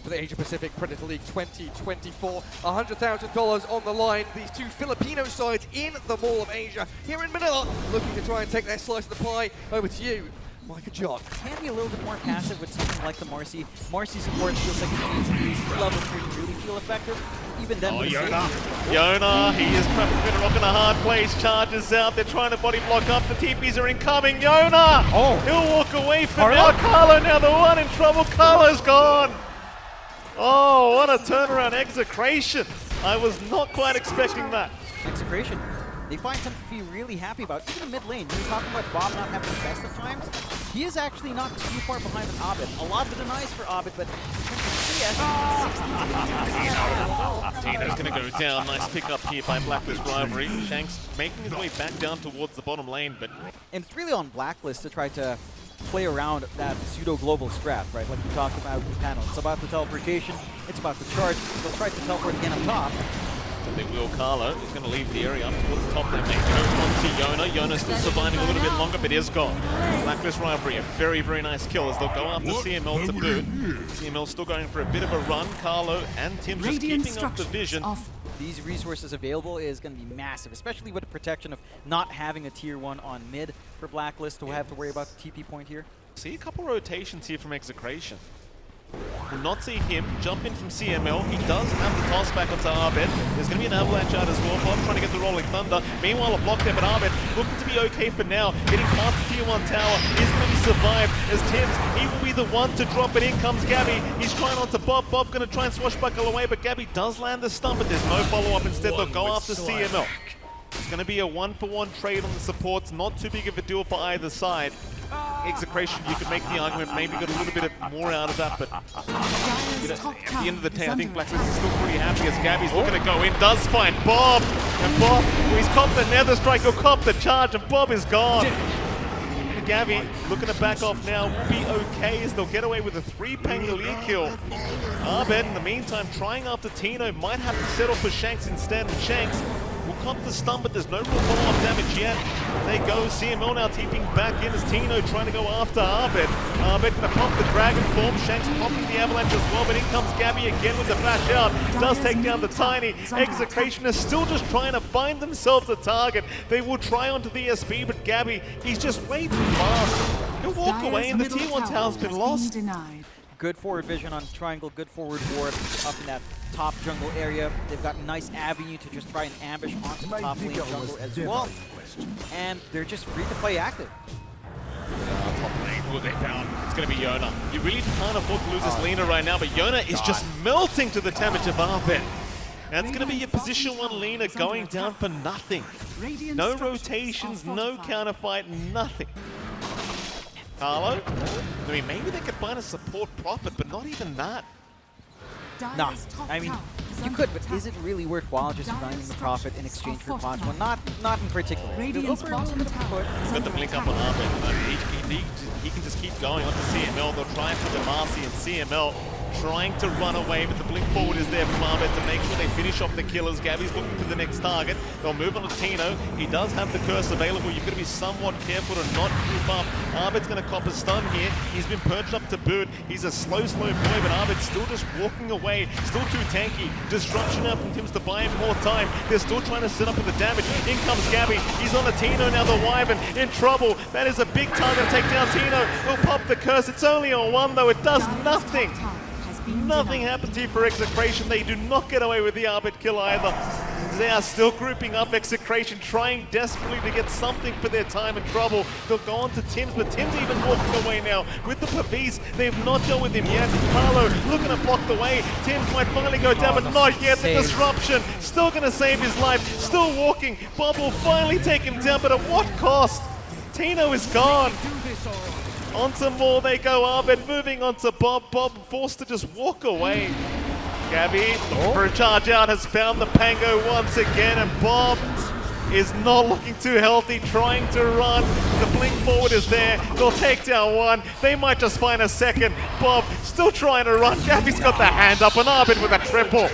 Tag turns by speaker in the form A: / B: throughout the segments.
A: for the Asia Pacific Predator League 2024. $100,000 on the line. These two Filipino sides in the Mall of Asia here in Manila, looking to try and take their slice of the pie. Over to you, Mike and John.
B: Can be a little bit more passive with something like the Marcy. Marcy support feels like it needs these level 3 to really feel effective. Even then, with
C: Yona. Yona, he is trapping in a rock in a hard place, charges out, they're trying to body block up, the TPs are incoming, Yona!
A: Oh.
C: He'll walk away for now, Carlo now the one in trouble, Carlo's gone! Oh, what a turnaround, Execration! I was not quite expecting that.
B: Execration, they find something to be really happy about. Even in mid lane, when you're talking about Bob not having the best of times, he is actually not too far behind with Abed. A lot of the denies for Abed, but
C: Tino's gonna go down, nice pick up here by Blacklist Rivalry. Shanks making his way back down towards the bottom lane, but...
B: And it's really on Blacklist to try to play around that pseudo-global strat, right? Like we talked about with the panel. It's about the teleportation, it's about the charge. They'll try to teleport again up top.
C: They will. Carlo is going to leave the area up towards the top lane. Make it on to Yona. Yona still surviving a little bit longer, but is gone. Blacklist Rivalry, a very, very nice kill as they'll go after CML to boot. CML still going for a bit of a run. Carlo and Tim just keeping up the vision.
B: These resources available is going to be massive, especially with the protection of not having a tier 1 on mid for Blacklist to have to worry about the TP point here.
C: See a couple rotations here from Execration. Will not see him jump in from CML. He does have the toss back onto Abed. There's going to be an avalanche out as well. Bob trying to get the Rolling Thunder. Meanwhile, a block there, but Abed looking to be okay for now. Getting past the tier 1 tower is going to be survived as Tim's. He will be the one to drop it. In comes Gabbi. He's trying onto Bob. Bob going to try and swashbuckle away, but Gabbi does land the stun, but there's no follow-up. Instead, they'll go after CML. It's going to be a 1-for-1 trade on the supports. Not too big of a deal for either side. Execration, you could make the argument, maybe got a little bit more out of that, but you know, at the end of the day, I think Blacklist is still pretty happy as Gabbi's looking to go in, does find Bob, and Bob, he's copped the Nether Strike, he'll cop the charge, and Bob is gone. Gabbi looking to back off now, will be okay as they'll get away with a 3-Pangolier kill. Abed, in the meantime, trying after Tino, might have to settle for Shanks instead, and Shanks will cop the stun, but there's no real follow-up damage yet. There goes CML now TPing back in as Tino trying to go after Abed. Abed gonna pop the Dragon Form, Shanks popping the Avalanche as well, but in comes Gabbi again with the flash out. Does take down the Tiny. Execration is still just trying to find themselves a target. They will try onto the SP, but Gabbi, he's just way too fast. He'll walk away and the tier 1 tower's been lost.
B: Good forward vision on Triangle, good forward ward up in that top jungle area. They've got a nice avenue to just try and ambush onto the top lane jungle as well. And they're just free to play active.
C: Top lane, who they found? It's going to be Yona. You really can't afford to lose this Lina right now, but Yona is just melting to the damage of Abed. And it's going to be your position 1 Lina going down for nothing. No rotations, no counterfight, nothing. Carlo? I mean, maybe they could find a support profit, but not even that.
B: Nah, I mean, you could, but is it really worthwhile just finding the profit in exchange for pods? Well, not in particular. He's
C: got the blink up on Abed. He can just keep going onto CML. They'll try and put the Marcy and CML trying to run away, but the blink forward is there from Abed to make sure they finish off the killers. Gabbi's looking for the next target. They'll move on to Tino. He does have the curse available. You've got to be somewhat careful to not group up. Abed's going to cop a stun here. He's been perched up to boot. He's a slow boy, but Abed's still just walking away. Still too tanky. Disruption out from Tims to buy him more time. They're still trying to set up with the damage. In comes Gabbi. He's on the Tino now, the Wyvern in trouble. That is a big target to take down Tino. He'll pop the curse. It's only on 1 though. It does nothing. Nothing happens here for Execration. They do not get away with the Abed kill either. They are still grouping up Execration, trying desperately to get something for their time and trouble. They'll go on to Tims, but Tims even walking away now with the Pavis. They've not dealt with him yet. Carlo looking to block the way. Tims might finally go down, but not yet. The disruption still going to save his life. Still walking. Bob will finally take him down, but at what cost? Tino is gone. Onto more they go, Abed moving onto Bob. Bob forced to just walk away. Gabbi, looking for a charge out, has found the Pango once again, and Bob is not looking too healthy, trying to run. The blink forward is there. They'll take down 1. They might just find a second. Bob still trying to run. Gabbi's got the hand up, and Abed with a triple.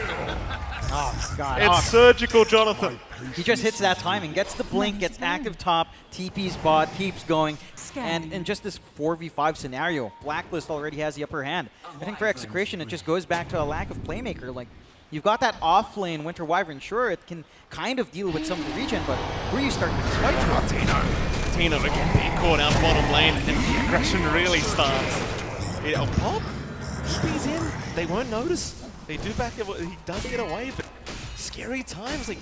B: Oh, God.
C: It's surgical, Jonathan.
B: He just hits that timing, gets the blink, gets active top, TP's bot, keeps going. And in just this 4v5 scenario, Blacklist already has the upper hand. I think for Execration, it just goes back to a lack of playmaker. Like, you've got that off-lane Winter Wyvern. Sure, it can kind of deal with some of the regen, but who are you starting this fight with?
C: Tino again being caught out bottom lane, and then the aggression really starts. Pop, he's in. They won't notice. They do back. He does get away, but scary times. Like,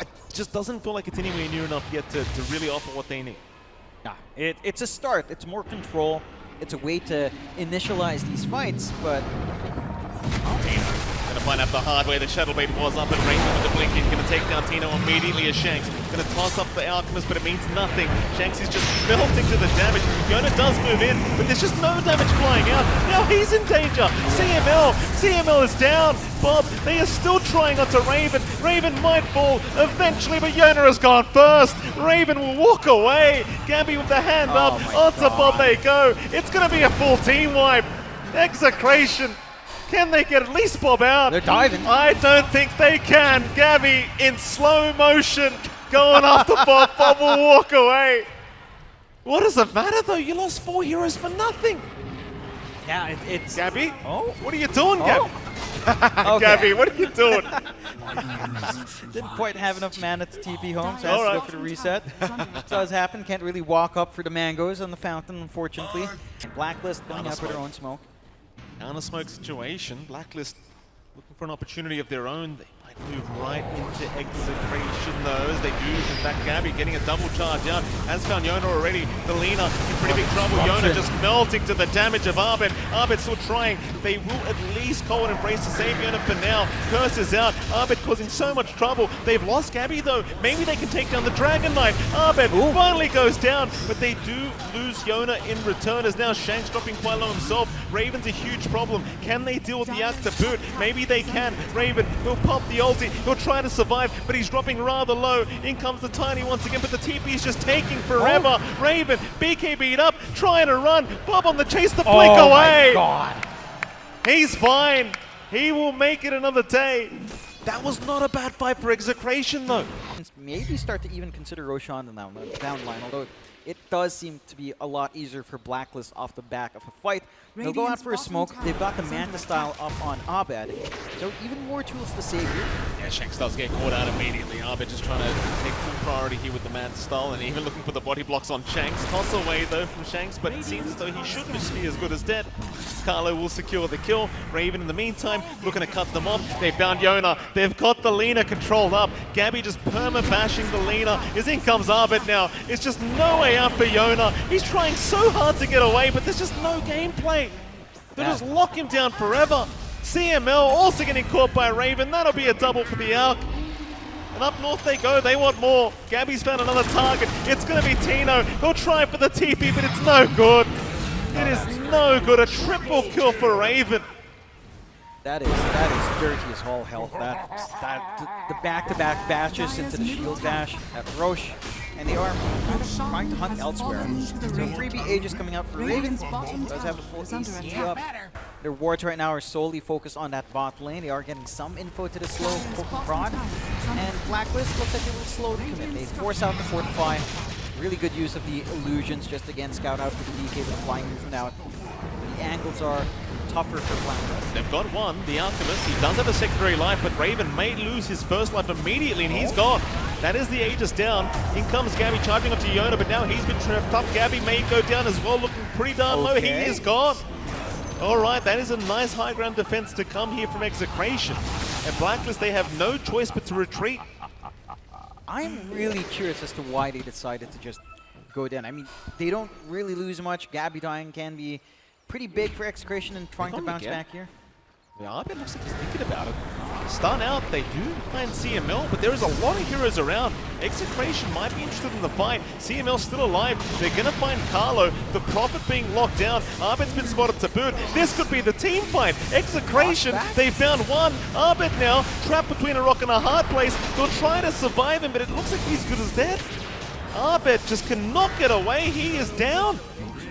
C: it just doesn't feel like it's anywhere near enough yet to really offer what they need.
B: Nah, it's a start. It's more control. It's a way to initialize these fights, but
C: Tino gonna find out the hard way. The shuttle bait was up and Raven with the blink in. Gonna take down Tino immediately as Shanks. Gonna toss up the Alchemist, but it means nothing. Shanks is just melting to the damage. Yona does move in, but there's just no damage flying out. Now he's in danger. CML is down. Bob, they are still trying onto Raven. Raven might fall eventually, but Yona has gone first. Raven will walk away. Gabbi with the hand up. Onto Bob they go. It's gonna be a full team wipe. Execration. Can they get at least Bob out?
B: They're diving.
C: I don't think they can. Gabbi in slow motion going after Bob. Bob will walk away. What does it matter though? You lost 4 heroes for nothing.
B: yeah, it's
C: Gabbi?
B: Oh,
C: What are you doing,
B: Oh.
C: Gabbi?
B: Okay.
C: Gabbi, what are you doing?
B: didn't quite have enough mana to TP home, so has to
C: Alright.
B: go for the reset. Does happen. Can't really walk up for the mangoes on the fountain, unfortunately. Blacklist going out for their own smoke.
C: Counter smoke situation. Blacklist looking for an opportunity of their own. They might move right into Execration though, as they do. In fact, Gabbi getting a double charge out. Has found Yona already. The Lina in pretty big trouble. Yona just melting to the damage of Abed. Abed still trying. They will at least call an embrace to save Yona for now. Curse is out. Abed causing so much trouble. They've lost Gabbi though. Maybe they can take down the Dragon Knight. Abed finally goes down, but they do lose Yona in return, as now Shanks dropping quite low himself. Raven's a huge problem. Can they deal with the axe to boot? Maybe they can. Raven will pop the ulti. He'll try to survive, but he's dropping rather low. In comes the Tiny once again, but the TP is just taking forever. Raven, BKB'd up, trying to run. Bob on the chase, the blink away.
B: My God.
C: He's fine. He will make it another day. That was not a bad fight for Execration though.
B: Maybe start to even consider Roshan down the line, although it does seem to be a lot easier for Blacklist off the back of a fight. They'll go out for a smoke. They've got the Manta style up on Abed, so even more tools to save here.
C: Yeah, Shanks does get caught out immediately. Abed just trying to take full priority here with the man style, and even looking for the body blocks on Shanks. Toss away though from Shanks, but it seems as though he should just be as good as dead. Carlo will secure the kill. Raven in the meantime looking to cut them off. They found Yona. They've got the Lina controlled up. Gabbi just perma-bashing the Lina. As in comes Abed now. It's just no way out for Yona. He's trying so hard to get away, but there's just no gameplay. They'll just lock him down forever. CML also getting caught by Raven. That'll be a double for the Alc. And up north they go. They want more. Gabbi's found another target. It's going to be Tino. He'll try for the TP, but it's no good. It is no good. A triple kill for Raven.
B: That is dirty as all hell. The back-to-back bashes into the shield dash at Roche, and they are trying to hunt elsewhere. So freebie Aegis coming out for Raven. Does have the full AC up. Their wards right now are solely focused on that bot lane. They are getting some info to the slow poke prod, and Blacklist looks like they will slow to commit. They force out the Fortify. Really good use of the illusions just again scout out for the DK with the flying movement out. The angles are tougher for Blacklist.
C: They've got one, the Alchemist. He does have a secondary life, but Raven may lose his first life immediately, and he's gone. That is the Aegis down. In comes Gabbi charging onto Yona, but now he's been trapped up. Gabbi may go down as well, looking pretty darn low. He is gone. All right, that is a nice high ground defense to come here from Execration. And Blacklist, they have no choice but to retreat.
B: I'm really curious as to why they decided to just go down. I mean, they don't really lose much. Gabbi dying can be pretty big for Execration and trying to bounce back here.
C: Yeah, Abed looks like he's thinking about it. Stun out, they do find CML, but there is a lot of heroes around. Execration might be interested in the fight. CML's still alive. They're going to find Carlo. The Prophet being locked down. Abed's been spotted to boot. This could be the team fight. Execration, they found one. Abed now trapped between a rock and a hard place. They'll try to survive him, but it looks like he's good as dead. Abed just cannot get away. He is down.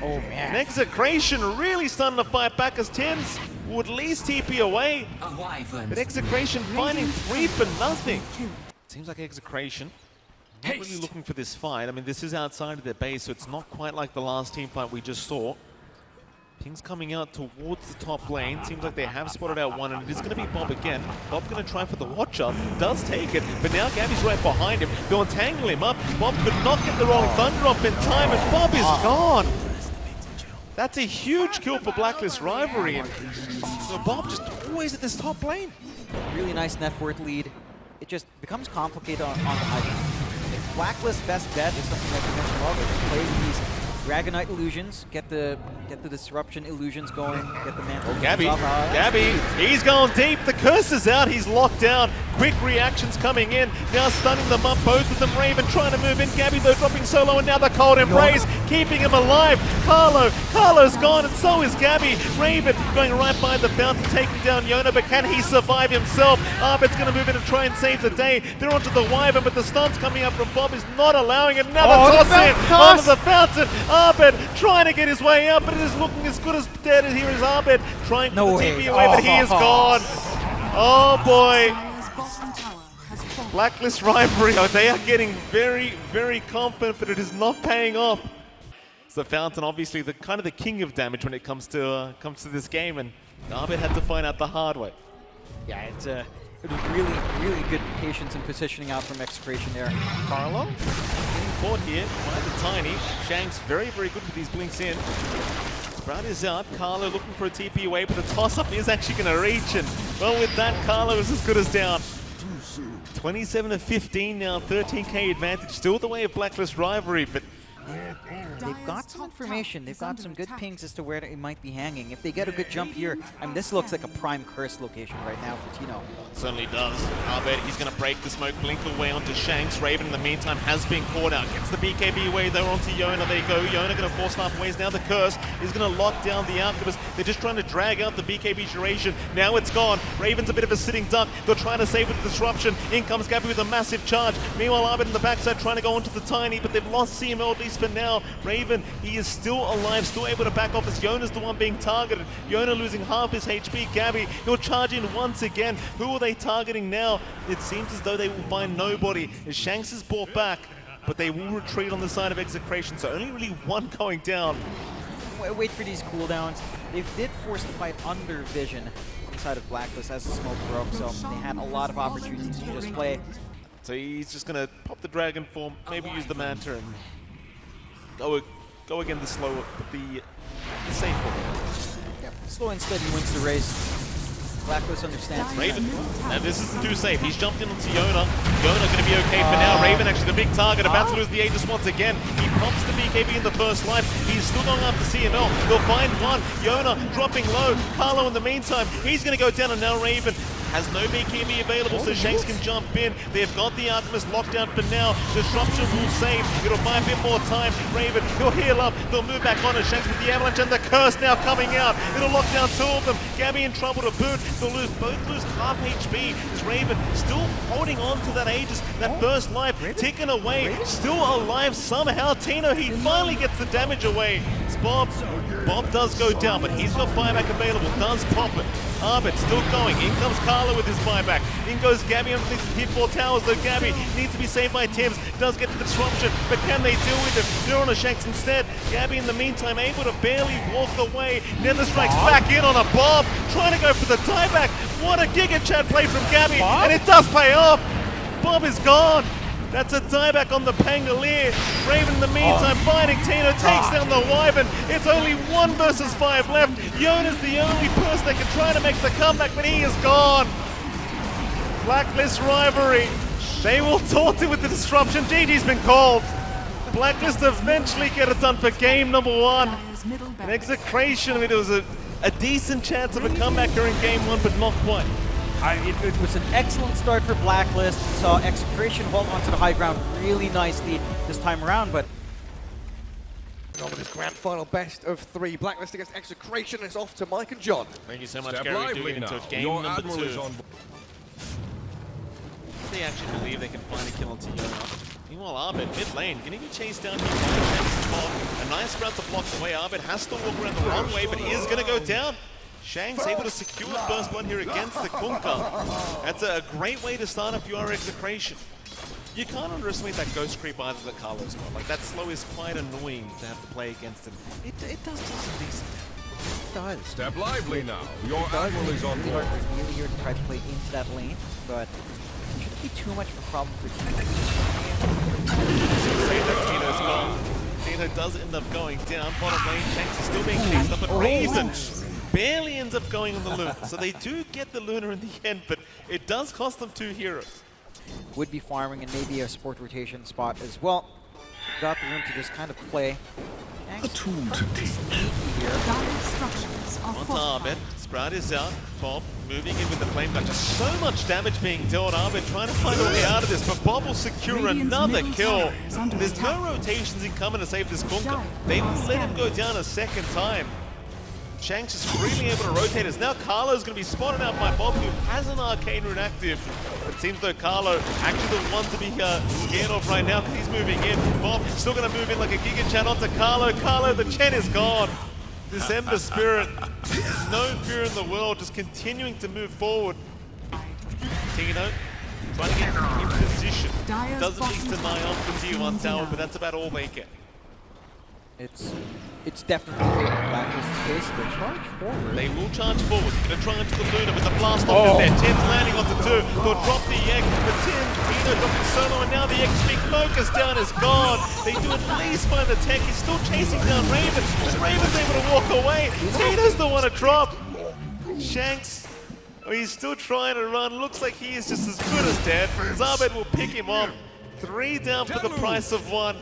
B: Oh, man.
C: And Execration really starting to fight back as Tens will at least TP away. But Execration finding 3 for nothing. Seems like Execration not really looking for this fight. I mean, this is outside of their base, so it's not quite like the last team fight we just saw. Ping's coming out towards the top lane. Seems like they have spotted out one, and it is going to be Bob again. Bob going to try for the watch-up. Does take it, but now Gabbi's right behind him. They'll entangle him up. Bob could not get the rolling thunder up in time, and Bob is gone. That's a huge kill for Blacklist Rivalry. And so Bob just always at this top lane.
B: Really nice net worth lead. It just becomes complicated on the high ground. Blacklist best bet is something that you mentioned earlier. Play these Dragonite illusions, get the disruption illusions going, get the mantle.
C: Oh, Gabbi, he's going deep. The curse is out. He's locked down. Quick reactions coming in. Now stunning them up. Both of them. Raven trying to move in. Gabbi though dropping solo, and now the cold embrace, keeping him alive. Carlo's gone, and so is Gabbi. Raven going right by the fountain, taking down Yona, but can he survive himself? Abed's going to move in and try and save the day. They're onto the Wyvern, but the stun's coming up from Bob is not allowing it. Another toss in onto the fountain. Abed trying to get his way up, but it is looking as good as dead. And here is Abed trying to TP away, but he is gone. Oh boy. Blacklist Rivalry, they are getting very, very confident, but it is not paying off. So Fountain, obviously, the kind of the king of damage when it comes to this game, and Abed had to find out the hard way.
B: Yeah, it was really, really good patience and positioning out from Execration there.
C: Carlo getting caught here by the Tiny. Shanks very, very good with these blinks in. Sprout is out. Carlo looking for a TP away, but the toss-up is actually going to reach, and well, with that, Carlo is as good as down. 27-15 now, 13k advantage, still the way of Blacklist Rivalry, but
B: they've got some information. They've got some good pings as to where it might be hanging. If they get a good jump here, I mean, this looks like a prime curse location right now for Tino.
C: Certainly does. Abed, he's going to break the smoke, blink away onto Shanks. Raven, in the meantime, has been caught out. Gets the BKB away, though, onto Yona. There you go. Yona going to force halfways. Now the curse is going to lock down the Alchemist. They're just trying to drag out the BKB duration. Now it's gone. Raven's a bit of a sitting duck. They're trying to save with the disruption. In comes Gabbi with a massive charge. Meanwhile, Abed in the backside trying to go onto the Tiny, but they've lost CML at least for now. Raven, he is still alive, still able to back off as Yona's the one being targeted. Yona losing half his HP. Gabbi, he'll charge in once again. Who are they targeting now? It seems as though they will find nobody as Shanks is brought back, but they will retreat on the side of Execration, so only really one going down.
B: Wait for these cooldowns. They did force the fight under vision inside of Blacklist as the smoke broke, so they had a lot of opportunities to just play.
C: So he's just going to pop the Dragon form, maybe use the Manta, and go again the slow, the safe one.
B: Yep. Slow and steady wins the race. Blacklist understands.
C: Raven, and this isn't too safe. He's jumped in onto Yona. Yona going to be okay for now. Raven actually the big target, about to lose the Aegis once again. He pops the BKB in the first life. He's still going after CML. They'll find one. Yona dropping low. Carlo in the meantime, he's going to go down, and now Raven has no BKB available, so Shanks can jump in. They've got the Alchemist locked down for now. Disruption will save. It'll buy a bit more time. Raven, he'll heal up. They'll move back on, and Shanks with the avalanche and the curse now coming out. It'll lock down two of them. Gabbi in trouble to boot. They'll both lose half HP. Is Raven still holding on to that Aegis, that first life, ticking away, still alive somehow. Tino, he finally gets the damage away. It's Bob. Bob does go down, but he's got buyback available. Does pop it. Abed still going. In comes Carlo with his buyback. In goes Gabbi underneath the hit 4 towers, though Gabbi needs to be saved by Tibbs. Does get the disruption, but can they deal with it? They're on a Shanks instead. Gabbi in the meantime able to barely walk away. Nether strikes back in on a Bob, trying to go for the tieback. What a Giga Chat play from Gabbi, and it does pay off. Bob is gone. That's a dieback on the Pangolier. Raven in the meantime fighting Tino, takes down the Wyvern. It's only 1 versus 5 left. Yona's the only person that can try to make the comeback, but he is gone. Blacklist Rivalry. They will taunt it with the disruption. GG's been called. Blacklist eventually get it done for game number 1. An Execration, I mean, there was a decent chance of a comeback during game 1, but not quite.
B: It was an excellent start for Blacklist. Saw Execration hold onto the high ground really nicely this time around, but
A: on with this grand final best of 3. Blacklist against Execration is off to Mike and John.
C: Thank you so much, Gary. Doing into game number 2. They actually believe they can find a kill onto Yona. Meanwhile, Abed, mid lane, getting chased down here by Shanks as well. A nice sprout to block the way. Abed has to walk around the wrong way, but he is going to go down. Shanks able to secure first blood here against the Kunkka. That's a great way to start if you are Execration. You can't underestimate that ghost creep either that Carlo's got. Like, that slow is quite annoying to have to play against him. It does do some decent damage.
B: It does.
D: Step lively now. Your
B: It does.
D: admiral is on
B: It's
D: board.
B: really hard to try to play into that lane, but it shouldn't be too much of a problem for Tino.
C: Say that Tino's gone. Tino does end up going down. Bottom lane, Shanks is still being chased up, but Raven barely ends up going on the Luna. So they do get the Luna in the end, but it does cost them 2 heroes.
B: Would be farming and maybe a support rotation spot as well. Got the room to just kind of play.
D: A tool to teach.
E: Dire structures are
C: Onto Abed. Sprout is out. Bob moving in with the flame gun. Just so much damage being dealt. Abed trying to find a way out of this, but Bob will secure another kill. There's no rotations in coming to save this bunker. They will let him go down a second time. Shanks is freely able to rotate us. Now Carlo's going to be spotted out by Bob, who has an arcane rune active. But it seems though Carlo actually the one to be scared of right now because he's moving in. Bob still going to move in like a Giga Chan onto Carlo. Carlo, the Chen is gone. This Ember Spirit, no fear in the world, just continuing to move forward. Tino trying to get in position. Does at least deny off the D1 tower, but that's about all they get.
B: It's definitely favoring Blacklist's case. They charge forward.
C: They will charge forward. Going to try into the Luna, but the blast off is there. Tim's landing onto 2. They'll drop the egg, but Tino dropping solo, and now the X big focus down is gone. They do at least find the tech. He's still chasing down Raven, but Raven's able to walk away. Tino's the one to drop. Shanks, he's still trying to run. Looks like he is just as good as dead. Abed will pick him off. 3 down for the price of 1.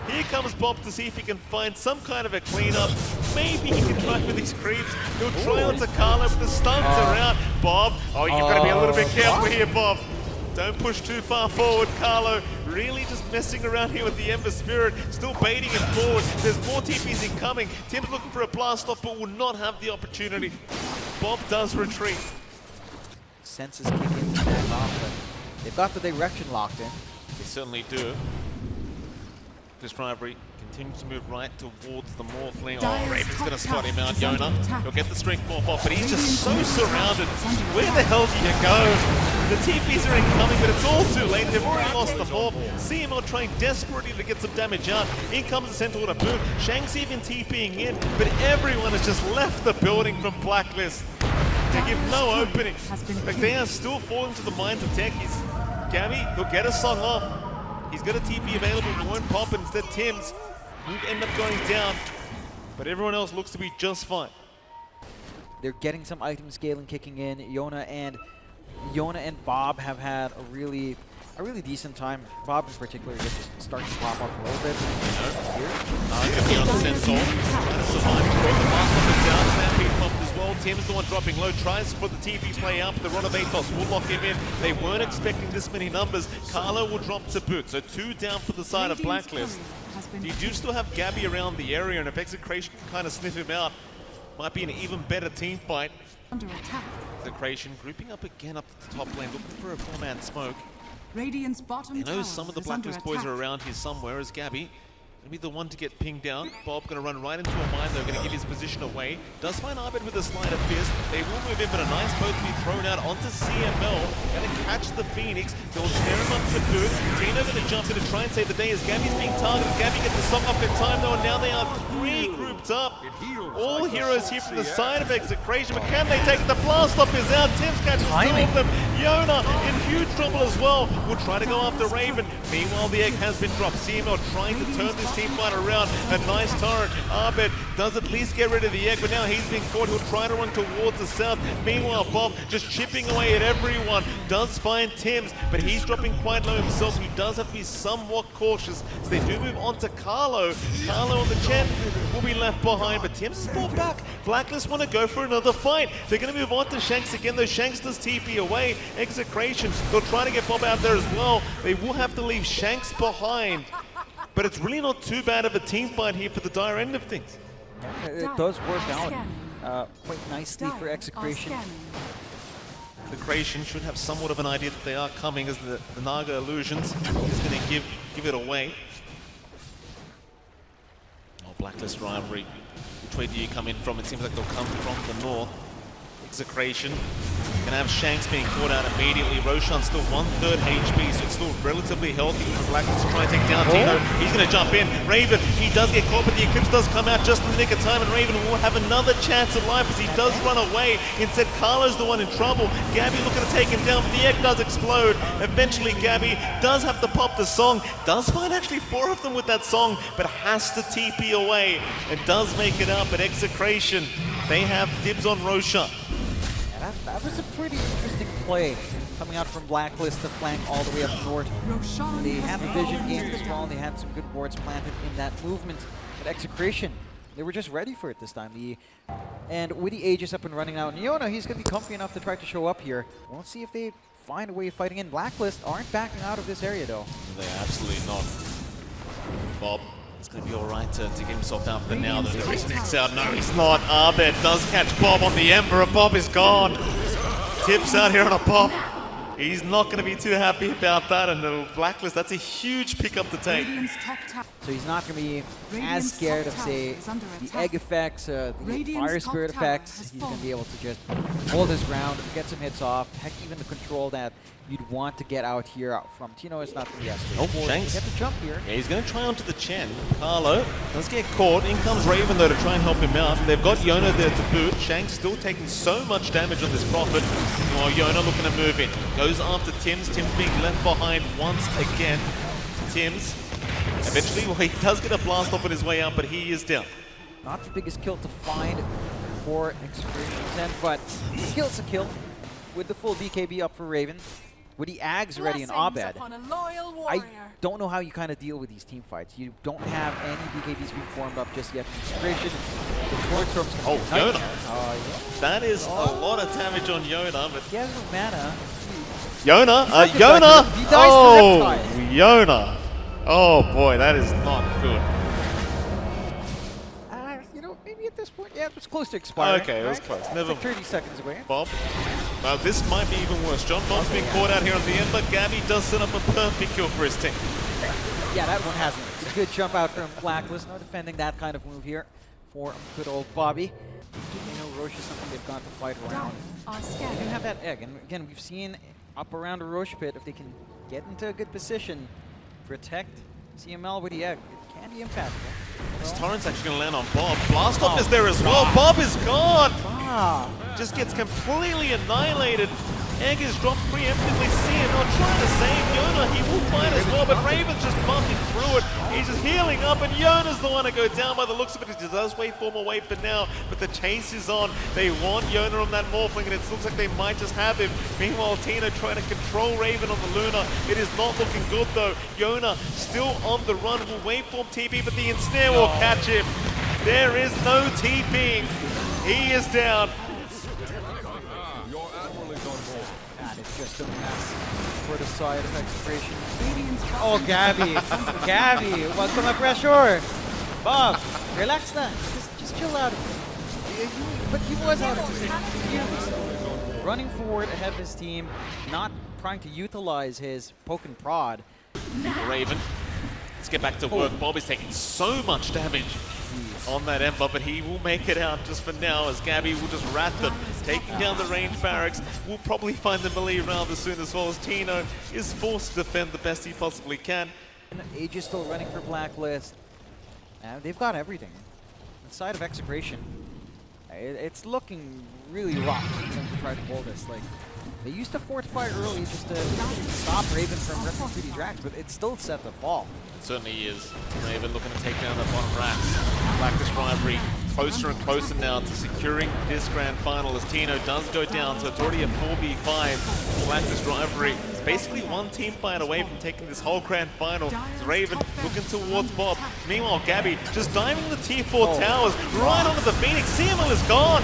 C: Here comes Bob to see if he can find some kind of a cleanup. Maybe he can try for these creeps. He'll try onto Carlo, but the stuns are out. Bob, you've got to be a little bit careful here, Bob. Don't push too far forward, Carlo. Really just messing around here with the Ember Spirit. Still baiting him forward. There's more TPs incoming. Tim's looking for a blast off, but will not have the opportunity. Bob does retreat.
B: Senses kick in to back off, but they've got the direction locked in.
C: They certainly do. This Rivalry continues to move right towards the Morph lane. Oh, Raven's going to spot him out. Yona, he'll get the strength morph off, but he's just so surrounded. Where the hell do you go? The TPs are incoming, but it's all too late. They've already lost the morph. CML trying desperately to get some damage out. In comes the Centaur to boot. Shanks even TPing in, but everyone has just left the building from Blacklist to give no opening. Like they are still falling to the minds of techies. Gabbi, he'll get a song off. He's got a TP available, but won't pop, and instead Tim's will end up going down. But everyone else looks to be just fine.
B: They're getting some item scaling kicking in. Yona and Bob have had a really decent time. Bob in particular just starting to pop off a little bit.
C: Gonna be on the Centaur. Trying to survive. The last one is down. Stampede popped as well. Tim's the one dropping low. Tries for the TP play out, but the Rod of Atos will lock him in. They weren't expecting this many numbers. Carlo will drop to boot. So 2 down for the side of Blacklist. You do still have Gabbi around the area, and if Execration can kind of sniff him out, might be an even better team fight.
E: under attack.
C: Execration grouping up again up to the top lane, looking for a 4-man smoke.
E: Radiant's bottom
C: You know
E: tower
C: some of the
E: is under
C: Blacklist boys
E: attack.
C: are around here somewhere. Is Gabbi gonna be the one to get pinged down? Bob gonna run right into a mine though, gonna give his position away. Does find Abed with a sleight of fist. They will move in, but a nice boat to be thrown out onto CML. Gonna catch the Phoenix. They'll tear him up to boot. Tino gonna jump in to try and save the day as Gabbi's being targeted. Gabbi gets the song off in time though, and now they are 3 grouped up. All heroes here from the side of Execration, but can they take it? The blast off is out. Tim's catches 2 of them. Yona in huge trouble as well. Will try to go after Raven. Meanwhile, the egg has been dropped. CML trying to turn this team fight around. A nice turret. Abed does at least get rid of the egg, but now he's being caught. He'll try to run towards the south. Meanwhile, Bob just chipping away at everyone. Does find Tim's, but he's dropping quite low himself. He does have to be somewhat cautious. So they do move on to Carlo. Carlo on the Chen will be left behind, but Tim's is brought back. Blacklist want to go for another fight. They're going to move on to Shanks again, though Shanks does TP away. Execration, they'll try to get Bob out there as well. They will have to leave Shanks behind. But it's really not too bad of a team fight here for the dire end of things.
B: It does work out quite nicely for Execration.
C: Execration should have somewhat of an idea that they are coming as the Naga illusions is going to give it away. Oh, Blacklist Rivalry. Which way do you come in from? It seems like they'll come from the north. Execration Gonna have Shanks being caught out immediately. Roshan's still 1/3 HP, so it's still relatively healthy for Blacklist to try and take down Tino. He's gonna jump in. Raven, he does get caught, but the Eclipse does come out just in the nick of time, and Raven will have another chance at life as he does run away. Instead, Carlo's the one in trouble. Gabbi looking to take him down, but the egg does explode. Eventually, Gabbi does have to pop the song. Does find actually 4 of them with that song, but has to TP away and does make it up at Execration. They have dibs on Roshan.
B: Yeah, that was a pretty interesting play coming out from Blacklist to flank all the way up north.
E: Roshan
B: They
E: has
B: had the
E: fallen
B: vision
E: to
B: gained
E: the
B: as well, and they
E: dark.
B: had some good wards planted in that movement. But Execration, they were just ready for it this time. And Witty Age is up and running now. And Yona, he's going to be comfy enough to try to show up here. We'll see if they find a way of fighting in. Blacklist aren't backing out of this area, though.
C: They're absolutely not. Bob is going to be all right to get himself out for now. There is an X out. No, he's not. Abed does catch Bob on the Ember. Bob is gone. Tips out here on a pop. He's not going to be too happy about that. And the Blacklist, that's a huge pickup to take.
E: Radiant's top tower.
B: So he's not going to be as
E: Radiant's
B: scared
E: top
B: of,
E: tower
B: say,
E: is under
B: the
E: attack.
B: egg effects, the
E: Radiant's
B: fire
E: top
B: spirit
E: tower
B: effects.
E: has
B: He's going to
E: fallen.
B: be able to just hold his ground, get some hits off. Heck, even the control that you'd want to get out here from Tino is not going to be as straightforward.
C: Shanks.
B: You have to jump here.
C: Yeah, he's going to try onto the Chen. Carlo does get caught. In comes Raven, though, to try and help him out. They've got Yona there to boot. Shanks still taking so much damage on this Prophet. While Yona looking to move in. Goes after Tims. Tims being left behind once again. Tims, eventually, well, he does get a blast off on his way out, but he is down.
B: Not the biggest kill to find for Execration, but kill's a kill. With the full BKB up for Raven. With the Ags ready in Abed. I don't know how you kind of deal with these team fights. You don't have any BKBs being formed up just yet. Execration, the Torchstorm's
C: Oh,
B: gonna be
C: Yona. That is a lot of damage on Yona, but
B: He has no mana.
C: Yona,
B: He's
C: Yona,
B: not good, he dies to
C: oh,
B: Reptile.
C: Yona. Oh boy, that is not good.
B: You know, maybe at this point, yeah, it was close to expiring.
C: Okay, it was
B: right?
C: close.
B: It's
C: Never.
B: like 30 seconds away.
C: Bob. Well, this might be even worse. John Bob's being caught out here at the end, but Gabbi does set up a perfect kill for his team.
B: Yeah, that one hasn't. It's a good jump out from Blacklist. No defending that kind of move here for good old Bobby. You know, Roche is something they've got to fight around. They do have that egg, and again, we've seen up around the Roche pit, if they can get into a good position, protect CML with the egg, it can be impactful.
C: This torrent's actually going to land on Bob. Blast off is there as well. Bob is gone. Just gets completely annihilated. Egg is dropped preemptively. CML trying to save Yona. He will fight as well, but Raven's just bumping through it. He's just healing up, and Yona's the one to go down by the looks of it. He does waveform away for now, but the chase is on. They want Yona on that Morphling, and it looks like they might just have him. Meanwhile, Tino trying to control Raven on the Luna. It is not looking good, though. Yona still on the run. Will waveform TP, but the ensnare will catch him. There is no TPing. He is down.
D: Your admiral is on board.
B: And it's just a mess for the side of Execration.
E: Radiant's
B: Oh,
E: bottom
B: Gabbi. Gabbi, wag ka ma-pressure. Bob, relax na. Just chill out. But he was out of position. He was running forward ahead of his team, not trying to utilize his poke and prod.
C: Raven. Let's get back to work. Bob is taking so much damage on that Ember, but he will make it out just for now as Gabbi will just rat them. Taking down the range barracks. We'll probably find the melee round as soon as well as Tino is forced to defend the best he possibly can.
B: Age is still running for Blacklist. And they've got everything. Inside of Execration, it's looking really rough for them to try to pull this. Like, they used to fortify early just to stop Raven from ripping through these racks, but it's still set to fall.
C: It certainly is. Raven looking to take down the bottom racks. Blacklist Rivalry closer and closer now to securing this grand final as Tino does go down, so it's already a 4v5. Blacklist Rivalry is basically one team fight away from taking this whole grand final. As Raven looking towards Bob. Meanwhile, Gabbi just diving the tier 4 towers right onto the Phoenix. CML is gone.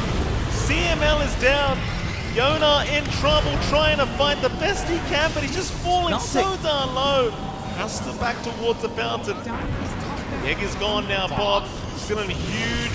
C: CML is down. Yona in trouble, trying to fight the best he can, but he's just falling so darn low. Has to back towards the fountain. The egg is gone now, Bob. Still in huge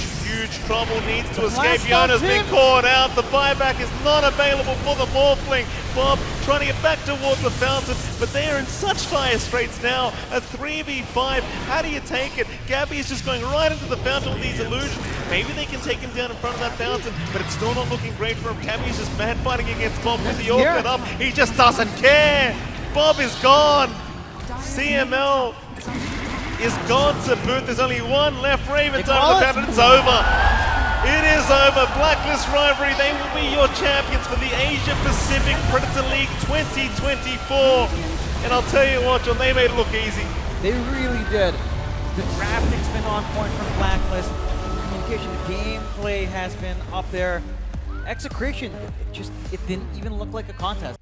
C: trouble, needs to escape. Yona's been caught out. The buyback is not available for the Morphling. Bob trying to get back towards the fountain, but they are in such dire straits now. A 3v5, how do you take it? Gabbi is just going right into the fountain with these illusions. Maybe they can take him down in front of that fountain, but it's still not looking great for him. Gabbi's just mad fighting against Bob with the orchid up. He just doesn't care. Bob is gone. CML is gone to boot. There's only one left. Ravens over the fountain. It's over. It is over. Blacklist Rivalry, they will be your champions for the Asia Pacific Predator League 2024. And I'll tell you what, John, they made it look easy.
B: They really did. The graphics been on point from Blacklist. Communication, the gameplay has been up there. Execration, it didn't even look like a contest.